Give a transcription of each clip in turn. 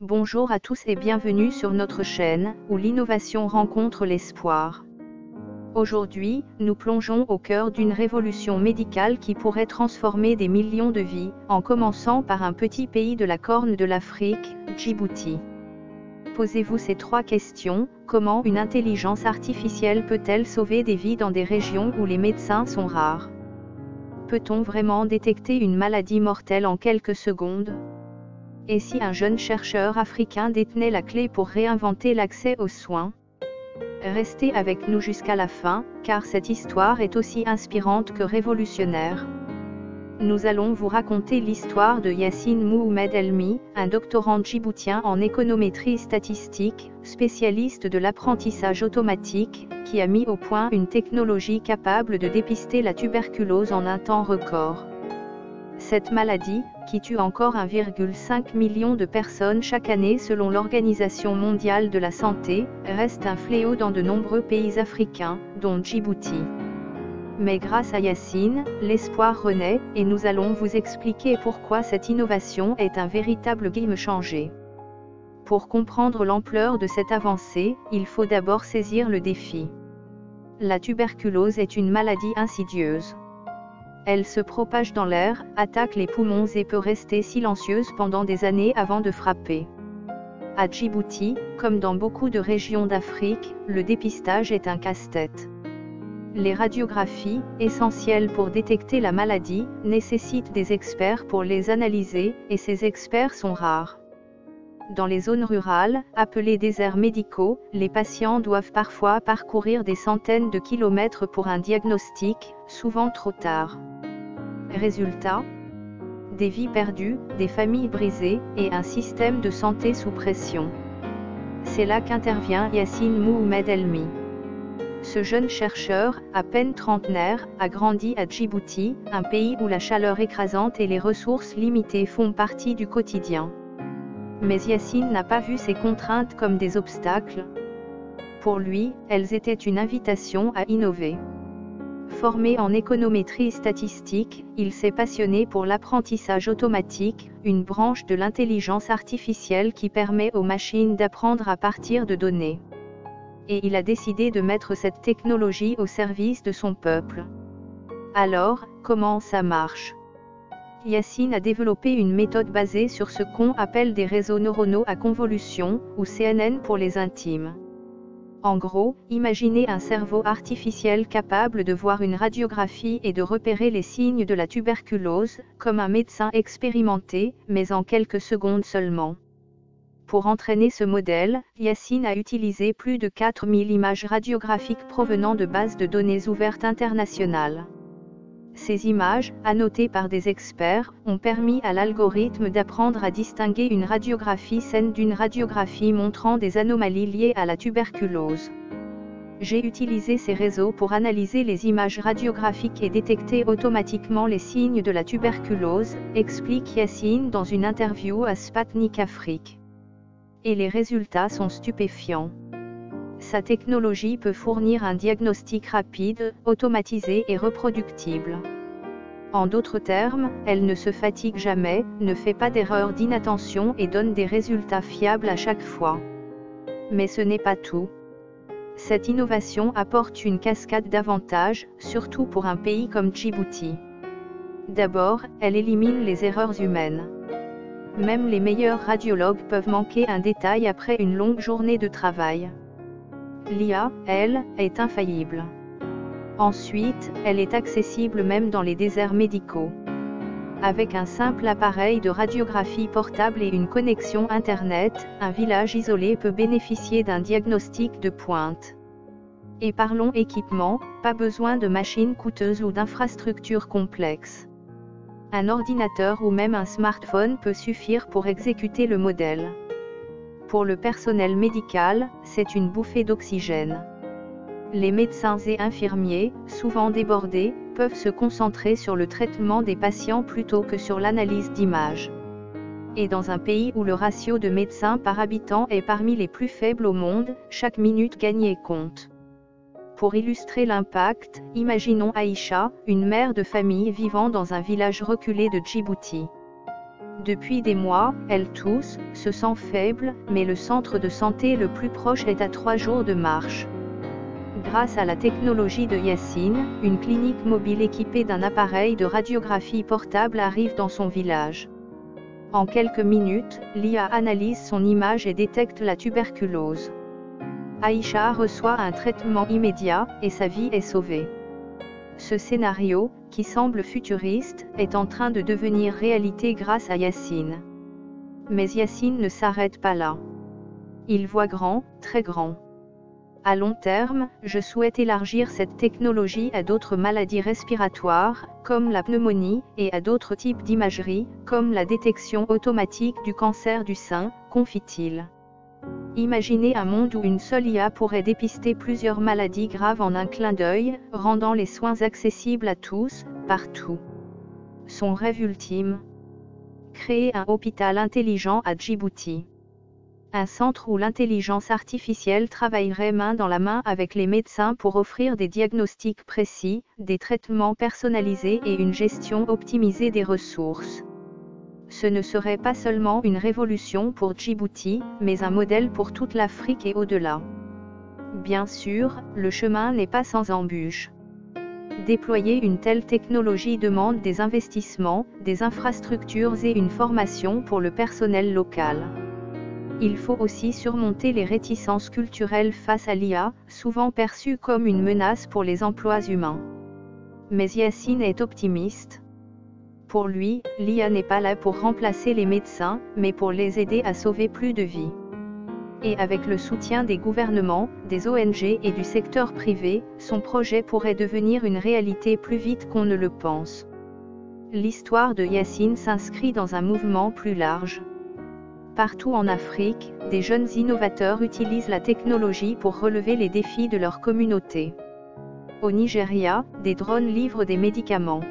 Bonjour à tous et bienvenue sur notre chaîne, où l'innovation rencontre l'espoir. Aujourd'hui, nous plongeons au cœur d'une révolution médicale qui pourrait transformer des millions de vies, en commençant par un petit pays de la Corne de l'Afrique, Djibouti. Posez-vous ces trois questions: comment une intelligence artificielle peut-elle sauver des vies dans des régions où les médecins sont rares? Peut-on vraiment détecter une maladie mortelle en quelques secondes? Et si un jeune chercheur africain détenait la clé pour réinventer l'accès aux soins? Restez avec nous jusqu'à la fin, car cette histoire est aussi inspirante que révolutionnaire. Nous allons vous raconter l'histoire de Yassine Mohamed Elmi, un doctorant djiboutien en économétrie statistique, spécialiste de l'apprentissage automatique, qui a mis au point une technologie capable de dépister la tuberculose en un temps record. Cette maladie, qui tue encore 1,5 million de personnes chaque année selon l'Organisation mondiale de la santé, reste un fléau dans de nombreux pays africains, dont Djibouti. Mais grâce à Yassine, l'espoir renaît, et nous allons vous expliquer pourquoi cette innovation est un véritable game changer. Pour comprendre l'ampleur de cette avancée, il faut d'abord saisir le défi. La tuberculose est une maladie insidieuse. Elle se propage dans l'air, attaque les poumons et peut rester silencieuse pendant des années avant de frapper. À Djibouti, comme dans beaucoup de régions d'Afrique, le dépistage est un casse-tête. Les radiographies, essentielles pour détecter la maladie, nécessitent des experts pour les analyser, et ces experts sont rares. Dans les zones rurales, appelées déserts médicaux, les patients doivent parfois parcourir des centaines de kilomètres pour un diagnostic, souvent trop tard. Résultat: des vies perdues, des familles brisées, et un système de santé sous pression. C'est là qu'intervient Yassine Mohamed Elmi. Ce jeune chercheur, à peine trentenaire, a grandi à Djibouti, un pays où la chaleur écrasante et les ressources limitées font partie du quotidien. Mais Yassine n'a pas vu ces contraintes comme des obstacles. Pour lui, elles étaient une invitation à innover. Formé en économétrie statistique, il s'est passionné pour l'apprentissage automatique, une branche de l'intelligence artificielle qui permet aux machines d'apprendre à partir de données. Et il a décidé de mettre cette technologie au service de son peuple. Alors, comment ça marche? Yassine a développé une méthode basée sur ce qu'on appelle des réseaux neuronaux à convolution, ou CNN pour les intimes. En gros, imaginez un cerveau artificiel capable de voir une radiographie et de repérer les signes de la tuberculose, comme un médecin expérimenté, mais en quelques secondes seulement. Pour entraîner ce modèle, Yassine a utilisé plus de 4000 images radiographiques provenant de bases de données ouvertes internationales. Ces images, annotées par des experts, ont permis à l'algorithme d'apprendre à distinguer une radiographie saine d'une radiographie montrant des anomalies liées à la tuberculose. J'ai utilisé ces réseaux pour analyser les images radiographiques et détecter automatiquement les signes de la tuberculose, explique Yassine dans une interview à Sputnik Afrique. Et les résultats sont stupéfiants. Sa technologie peut fournir un diagnostic rapide, automatisé et reproductible. En d'autres termes, elle ne se fatigue jamais, ne fait pas d'erreurs d'inattention et donne des résultats fiables à chaque fois. Mais ce n'est pas tout. Cette innovation apporte une cascade d'avantages, surtout pour un pays comme Djibouti. D'abord, elle élimine les erreurs humaines. Même les meilleurs radiologues peuvent manquer un détail après une longue journée de travail. L'IA, elle, est infaillible. Ensuite, elle est accessible même dans les déserts médicaux. Avec un simple appareil de radiographie portable et une connexion Internet, un village isolé peut bénéficier d'un diagnostic de pointe. Et parlons équipement, pas besoin de machines coûteuses ou d'infrastructures complexes. Un ordinateur ou même un smartphone peut suffire pour exécuter le modèle. Pour le personnel médical, c'est une bouffée d'oxygène. Les médecins et infirmiers, souvent débordés, peuvent se concentrer sur le traitement des patients plutôt que sur l'analyse d'images. Et dans un pays où le ratio de médecins par habitant est parmi les plus faibles au monde, chaque minute gagnée compte. Pour illustrer l'impact, imaginons Aïcha, une mère de famille vivant dans un village reculé de Djibouti. Depuis des mois, elle tousse, se sent faible, mais le centre de santé le plus proche est à 3 jours de marche. Grâce à la technologie de Yacine, une clinique mobile équipée d'un appareil de radiographie portable arrive dans son village. En quelques minutes, l'IA analyse son image et détecte la tuberculose. Aïcha reçoit un traitement immédiat, et sa vie est sauvée. Ce scénario, qui semble futuriste, est en train de devenir réalité grâce à Yacine. Mais Yacine ne s'arrête pas là. Il voit grand, très grand. À long terme, je souhaite élargir cette technologie à d'autres maladies respiratoires, comme la pneumonie, et à d'autres types d'imagerie, comme la détection automatique du cancer du sein, confie-t-il. Imaginez un monde où une seule IA pourrait dépister plusieurs maladies graves en un clin d'œil, rendant les soins accessibles à tous, partout. Son rêve ultime? Créer un hôpital intelligent à Djibouti. Un centre où l'intelligence artificielle travaillerait main dans la main avec les médecins pour offrir des diagnostics précis, des traitements personnalisés et une gestion optimisée des ressources. Ce ne serait pas seulement une révolution pour Djibouti, mais un modèle pour toute l'Afrique et au-delà. Bien sûr, le chemin n'est pas sans embûches. Déployer une telle technologie demande des investissements, des infrastructures et une formation pour le personnel local. Il faut aussi surmonter les réticences culturelles face à l'IA, souvent perçue comme une menace pour les emplois humains. Mais Yacine est optimiste. Pour lui, l'IA n'est pas là pour remplacer les médecins, mais pour les aider à sauver plus de vies. Et avec le soutien des gouvernements, des ONG et du secteur privé, son projet pourrait devenir une réalité plus vite qu'on ne le pense. L'histoire de Yacine s'inscrit dans un mouvement plus large. Partout en Afrique, des jeunes innovateurs utilisent la technologie pour relever les défis de leur communauté. Au Nigeria, des drones livrent des médicaments.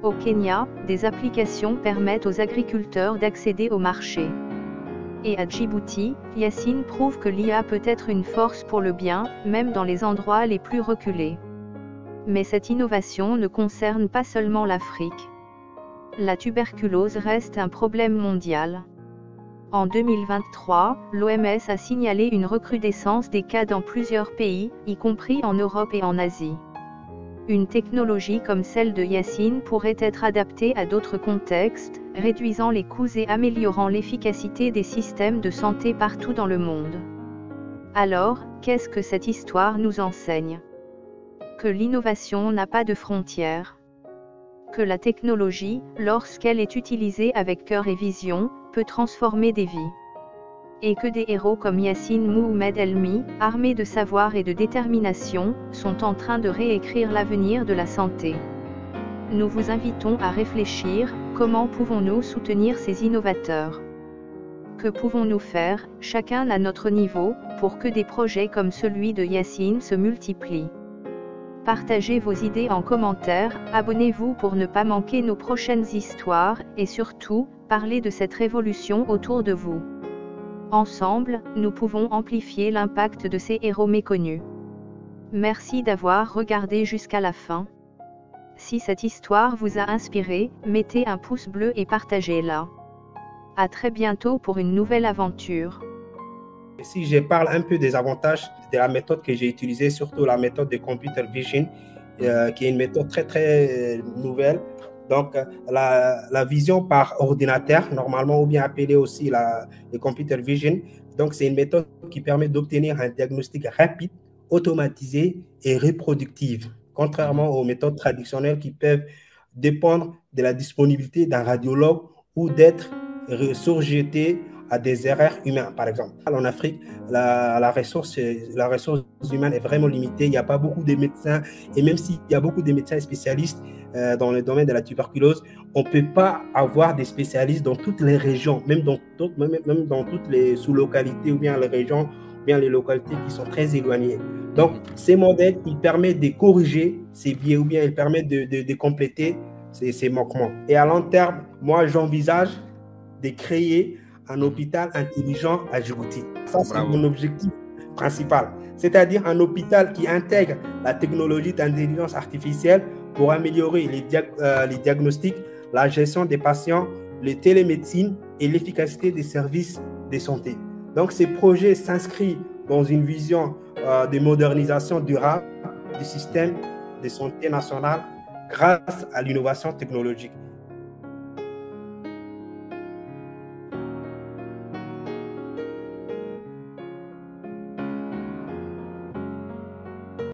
Au Kenya, des applications permettent aux agriculteurs d'accéder au marché. Et à Djibouti, Yacine prouve que l'IA peut être une force pour le bien, même dans les endroits les plus reculés. Mais cette innovation ne concerne pas seulement l'Afrique. La tuberculose reste un problème mondial. En 2023, l'OMS a signalé une recrudescence des cas dans plusieurs pays, y compris en Europe et en Asie. Une technologie comme celle de Yacine pourrait être adaptée à d'autres contextes, réduisant les coûts et améliorant l'efficacité des systèmes de santé partout dans le monde. Alors, qu'est-ce que cette histoire nous enseigne? Que l'innovation n'a pas de frontières. Que la technologie, lorsqu'elle est utilisée avec cœur et vision, peut transformer des vies. Et que des héros comme Yacine Mohamed Elmi, armés de savoir et de détermination, sont en train de réécrire l'avenir de la santé. Nous vous invitons à réfléchir, comment pouvons-nous soutenir ces innovateurs? Que pouvons-nous faire, chacun à notre niveau, pour que des projets comme celui de Yacine se multiplient? Partagez vos idées en commentaire, abonnez-vous pour ne pas manquer nos prochaines histoires, et surtout, parlez de cette révolution autour de vous. Ensemble, nous pouvons amplifier l'impact de ces héros méconnus. Merci d'avoir regardé jusqu'à la fin. Si cette histoire vous a inspiré, mettez un pouce bleu et partagez-la. À très bientôt pour une nouvelle aventure. Si je parle un peu des avantages de la méthode que j'ai utilisée, surtout la méthode de Computer Vision, qui est une méthode très très nouvelle. Donc, la vision par ordinateur, normalement, ou bien appelée aussi le Computer Vision. Donc, c'est une méthode qui permet d'obtenir un diagnostic rapide, automatisé et reproductif, contrairement aux méthodes traditionnelles qui peuvent dépendre de la disponibilité d'un radiologue ou d'être surjetées à des erreurs humaines, par exemple. En Afrique, la ressource humaine est vraiment limitée. Il n'y a pas beaucoup de médecins. Et même s'il y a beaucoup de médecins spécialistes dans le domaine de la tuberculose, on ne peut pas avoir des spécialistes dans toutes les régions, même dans toutes les sous-localités ou bien les régions, ou bien les localités qui sont très éloignées. Donc, ces modèles, ils permettent de corriger ces biais ou bien ils permettent de compléter ces manquements. Et à long terme, moi, j'envisage de créer un hôpital intelligent à Djibouti. Ça, c'est mon objectif principal. C'est-à-dire un hôpital qui intègre la technologie d'intelligence artificielle pour améliorer les diagnostics, la gestion des patients les télémédecine et l'efficacité des services de santé. Donc, ces projets s'inscrivent dans une vision de modernisation durable du système de santé national grâce à l'innovation technologique.